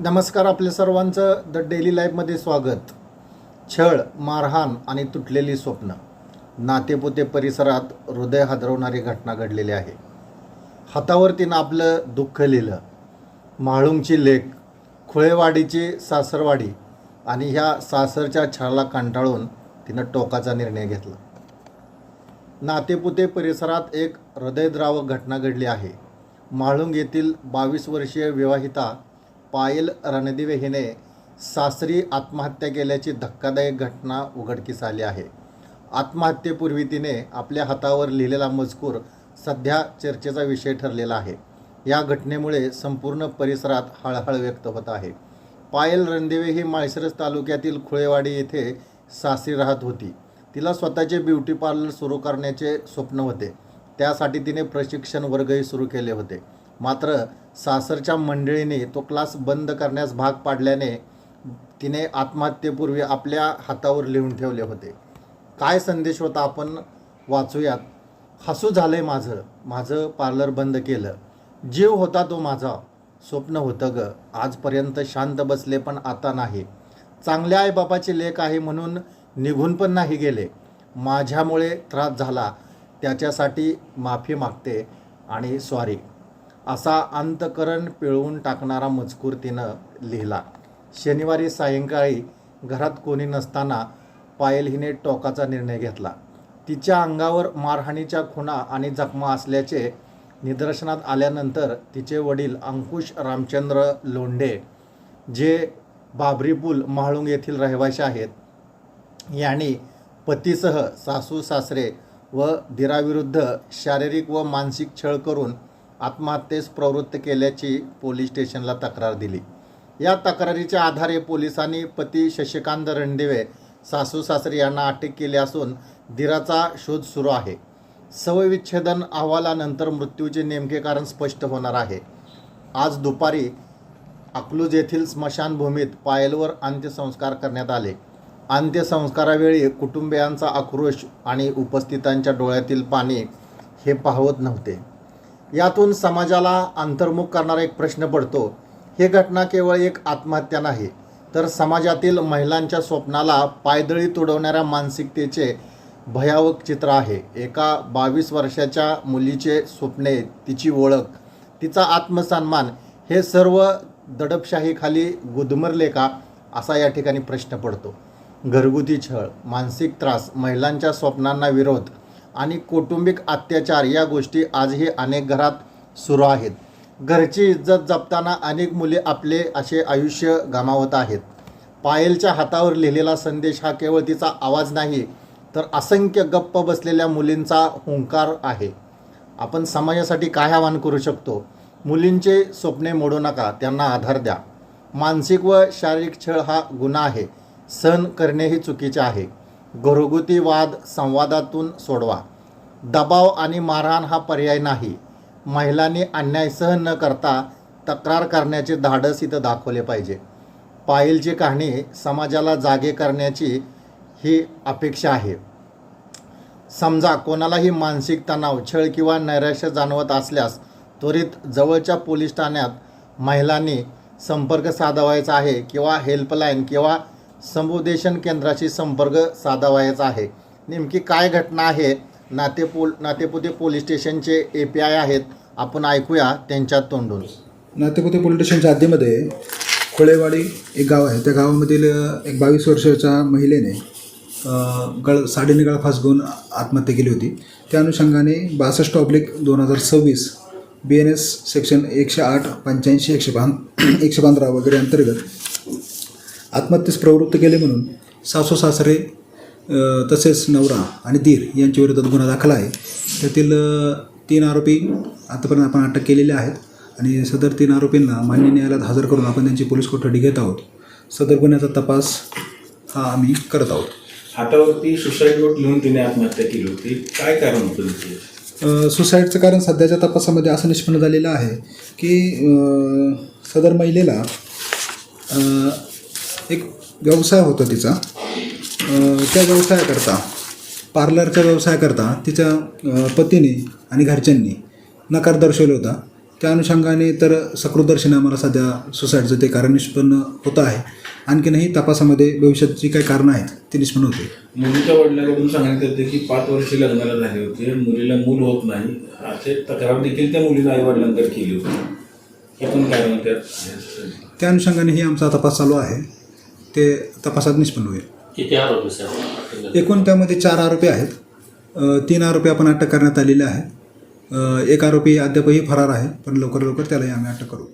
नमस्कार, आपल्या सर्वांचं द डेली लाईफमध्ये स्वागत. छळ, मारहाण आणि तुटलेली स्वप्न. नातेपुते परिसरात हृदय हादरवणारी घटना घडलेली आहे. हातावर तिनं आपलं दुःख लिहिलं. म्हाळुंगची लेक, खुळेवाडीची सासरवाडी आणि ह्या सासरच्या छळाला कंटाळून तिनं टोकाचा निर्णय घेतला. नातेपुते परिसरात एक हृदयद्रावक घटना घडली आहे. म्हाळुंग येथील 22 वर्षीय विवाहिता पायल रणदिवे हिने सासरी आत्महत्या केल्याची धक्कादायक घटना उघडकीस आली आहे. आत्महत्येपूर्वी तिने आपल्या हातावर लिहिलेला मजकूर सध्या चर्चेचा विषय ठरलेला आहे. या घटनेमुळे संपूर्ण परिसरात हळहळ व्यक्त होत आहे. पायल रणदिवे ही माळशिरस तालुक्यातील खुळेवाडी येथे सासरी राहत होती. तिला स्वतःचे ब्युटी पार्लर सुरू करण्याचे स्वप्न होते. त्यासाठी तिने प्रशिक्षण वर्गही सुरू केले होते. मात्र सासरच्या मंडळीने तो क्लास बंद करण्यास भाग पाडल्याने तिने आत्महत्येपूर्वी आपल्या हातावर लिहून ठेवले होते. काय संदेश होता आपण वाचूयात. हसू झालंय माझं पार्लर बंद केलं. जीव होता तो माझा, स्वप्न होतं ग. आजपर्यंत शांत बसले पण आता नाही. चांगल्या आईबापाची लेक आहे म्हणून निघून पण नाही गेले. माझ्यामुळे त्रास झाला त्याच्यासाठी माफी मागते आणि सॉरी, असा अंतःकरण पिळवून टाकणारा मजकूर तिनं लिहिला. शनिवारी सायंकाळी घरात कोणी नसताना पायल हिने टोकाचा निर्णय घेतला. तिच्या अंगावर मारहाणीच्या खुणा आणि जखमा असल्याचे निदर्शनात आल्यानंतर तिचे वडील अंकुश रामचंद्र लोंढे, जे बाबरी पूल म्हाळुंग येथील रहिवासी आहेत, यांनी पतीसह सासू सासरे व दिराविरुद्ध शारीरिक व मानसिक छळ करून आत्महत्येस प्रवृत्त केल्याची पोलीस स्टेशनला तक्रार दिली. या तक्रारीच्या आधारे पोलिसांनी पती शशिकांत रणदिवे, सासू सासरे यांना अटक केली असून दिराचा शोध सुरू आहे. शवविच्छेदन अहवालानंतर मृत्यूचे नेमके कारण स्पष्ट होणार आहे. आज दुपारी अकलूज येथील स्मशानभूमीत पायलवर अंत्यसंस्कार करण्यात आले. अंत्यसंस्कारावेळी कुटुंबियांचा आक्रोश आणि उपस्थितांच्या डोळ्यातील पाणी हे पाहवत नव्हते. यातून समाजाला अंतर्मुख करणारा एक प्रश्न पडतो. ही घटना केवळ एक आत्महत्या नाही, तर समाजातील महिलांच्या स्वप्नाला पायदळी तुडवणाऱ्या मानसिकतेचे भयावह चित्र आहे. एका 22 वर्षाच्या मुलीचे स्वप्ने, तिची ओळख, तिचा आत्मसन्मान हे सर्व दडपशाहीखाली गुदमरले का, असा या ठिकाणी प्रश्न पडतो. घरगुती छळ, मानसिक त्रास, महिलांच्या स्वप्नांना विरोध आणि कौटुंबिक अत्याचार या गोष्टी आजही अनेक घरात सुरू आहेत. घरची इज्जत जपताना अनेक मुले आपले असे आयुष्य गमावत आहेत. पायलच्या हातावर लिहिलेला संदेश हा केवळ तिचा आवाज नाही, तर असंख्य गप्प बसलेल्या मुलींचा हुंकार आहे. आपण समाजासाठी काय आवाहन करू शकतो? मुलींचे स्वप्ने मोडू नका, त्यांना आधार द्या. मानसिक व शारीरिक छळ हा गुन्हा आहे, सहन करणेही चुकीचे आहे. घरगुती वाद संवादातून सोडवा. दबाव आणि मारहाण हा पर्याय नाही. महिलांनी अन्याय सहन न करता तक्रार करण्याचे धाडस इथं दाखवले पाहिजे. पायलची कहाणी समाजाला जागे करण्याची ही अपेक्षा आहे. समजा कोणालाही मानसिक तणाव, छळ किंवा नैराश्य जाणवत असल्यास त्वरित जवळच्या पोलीस ठाण्यात महिलांनी संपर्क साधावायचा आहे किंवा हेल्पलाईन किंवा समुपदेशन केंद्राशी संपर्क साधावायचा आहे. नेमकी काय घटना आहे? नातेपुते पोलीस स्टेशनचे API आहेत, आपण ऐकूया त्यांच्या तोंडून. नातेपुते पोलीस स्टेशनच्या हद्दीमध्ये खुळेवाडी एक गाव आहे. त्या गावामधील एक 22 वर्षाच्या महिलेने साडीने गळा फास घेऊन आत्महत्या केली होती. त्या अनुषंगाने 62/2026 BNS सेक्शन 108, 85, 115 वगैरे अंतर्गत आत्महत्येस प्रवृत्त केले म्हणून सासू सासरे तसेच नवरा आणि दीर यांच्या विरोधात गुन्हा दाखल आहे. त्यातील 3 आरोपी आतापर्यंत आपण अटक केलेले आहेत आणि सदर 3 आरोपींना मान्य न्यायालयात हजर करून आपण त्यांची पोलीस कोठडी घेत आहोत. सदर गुन्ह्याचा तपास हा आम्ही करत आहोत. हातावरती सुसाईड नोट लिहून तिने आत्महत्या केली होती, काय कारण होतं तिचे? सुसाईडचं कारण सध्याच्या तपासामध्ये असं निष्पन्न झालेलं आहे की सदर महिलेला एक व्यवसाय होता तिचा. त्या व्यवसायाकरता, पार्लरच्या व्यवसायाकरता तिच्या पतीने आणि घरच्यांनी नकार दर्शवला होता. त्या अनुषंगाने तर सकृदर्शनी आम्हाला सध्या सुसाईडचं ते कारण निष्पन्न होतं आहे. आणखीनही तपासामध्ये भविष्यात जी काही कारणं आहेत ती निष्पन्न होते. मुलीच्या वडिलांकडून सांगण्यात येते की 5 वर्षे लग्नाला झाले होते, मुलीला मूल होत नाही, असे तक्रार देखील त्या मुलीनं आई वडिलांकडे केली होती. हे पण कारण त्या अनुषंगानेही आमचा तपास चालू आहे, ते तपासात निष्पन्न होईल. किती आरोपी साहेब? एकूण त्यामध्ये 4 आरोपी आहेत. 3 आरोपी आपण अटक करण्यात आलेले आहेत. एक आरोपी अद्यापही फरार आहे, पण लवकर त्यालाही आम्ही अटक करू.